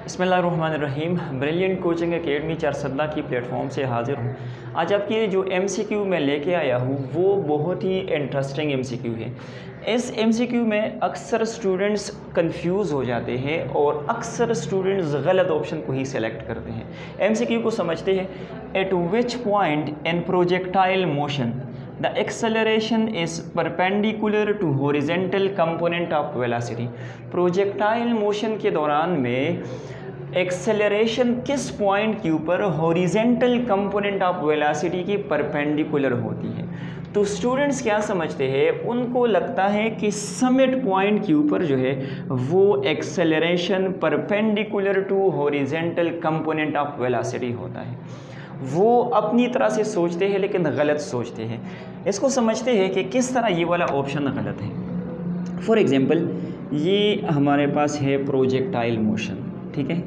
बिस्मिल्लाहिर्रहमानिर्रहीम। Brilliant coaching academy Charsadda की platform से हाज़िर हूँ। आज आपके जो MCQ मैं लेके आया हूँ वो बहुत ही इंटरेस्टिंग MCQ है। इस MCQ में अक्सर स्टूडेंट्स कंफ्यूज हो जाते हैं और अक्सर स्टूडेंट्स गलत ऑप्शन को ही सेलेक्ट करते हैं। MCQ को समझते हैं। At which point in projectile motion the acceleration is perpendicular to horizontal component of velocity. Projectile motion के दौरान में एक्सेलरेशन किस पॉइंट के ऊपर हॉरिजेंटल कंपोनेंट ऑफ वेलोसिटी की परपेंडिकुलर होती है। तो स्टूडेंट्स क्या समझते हैं, उनको लगता है कि समिट पॉइंट के ऊपर जो है वो acceleration perpendicular to horizontal component of velocity होता है। वो अपनी तरह से सोचते हैं लेकिन गलत सोचते हैं। इसको समझते हैं कि किस तरह ये वाला ऑप्शन गलत है। फॉर एग्ज़ाम्पल ये हमारे पास है प्रोजेक्टाइल मोशन, ठीक है।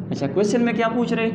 अच्छा, क्वेश्चन में क्या पूछ रहे,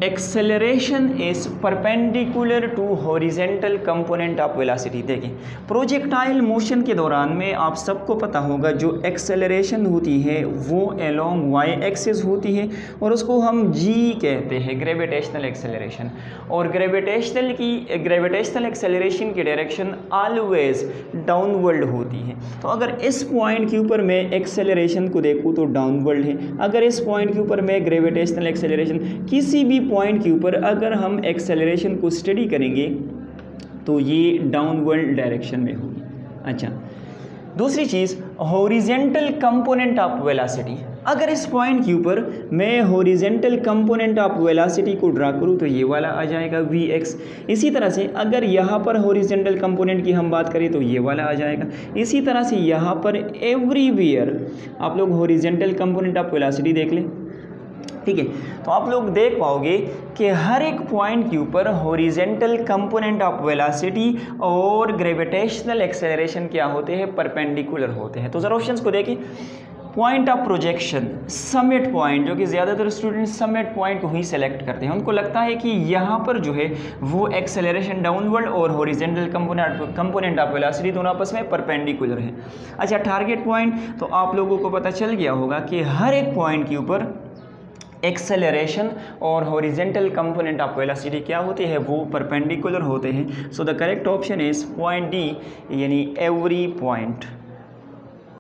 acceleration is perpendicular to horizontal component of velocity. देखिए प्रोजेक्टाइल मोशन के दौरान में आप सबको पता होगा जो एक्सेलरेशन होती है वो अलोंग वाई एक्सिस होती है और उसको हम जी कहते हैं, ग्रेविटेशनल एक्सेलरेशन। और ग्रेविटेशनल एक्सेलरेशन की डायरेक्शन ऑलवेज डाउनवर्ड होती है। तो अगर इस पॉइंट के ऊपर मैं एक्सेलरेशन को देखूँ तो डाउनवर्ड है। अगर इस पॉइंट के ऊपर मैं ग्रेविटेशनल एक्सेलरेशन किसी भी पॉइंट के ऊपर अगर हम एक्सेलरेशन को स्टडी करेंगे तो ये डाउनवर्ड डायरेक्शन में होगी। अच्छा, दूसरी चीज़ हॉरिजेंटल कंपोनेंट ऑफ वेलोसिटी। अगर इस पॉइंट के ऊपर मैं हॉरिजेंटल कंपोनेंट ऑफ वेलोसिटी को ड्रा करूँ तो ये वाला आ जाएगा Vx। इसी तरह से अगर यहाँ पर हॉरिजेंटल कंपोनेंट की हम बात करें तो ये वाला आ जाएगा। इसी तरह से यहाँ पर एवरीवेयर आप लोग हॉरिजेंटल कंपोनेंट ऑफ वेलोसिटी देख लें, ठीक है। तो आप लोग देख पाओगे कि हर एक पॉइंट के ऊपर हॉरिजेंटल कंपोनेंट ऑफ वेलोसिटी और ग्रेविटेशनल एक्सेलरेशन क्या होते हैं, परपेंडिकुलर होते हैं। तो ज़रा ऑप्शंस को देखिए। Point of projection summit point, जो कि ज़्यादातर स्टूडेंट समिट पॉइंट को ही सेलेक्ट करते हैं। उनको लगता है कि यहाँ पर जो है वो एक्सेलरेशन डाउनवर्ड और हॉरिजेंटल कंपोनेंट ऑफ वेलोसिटी दोनों आपस में परपेंडिकुलर है। अच्छा, टारगेट पॉइंट, तो आप लोगों को पता चल गया होगा कि हर एक पॉइंट के ऊपर एक्सेलरेशन और हॉरिजेंटल कंपोनेंट ऑफ वेलोसिटी क्या होते हैं, वो परपेंडिकुलर होते हैं। So the correct option is point D, यानी एवरी पॉइंट।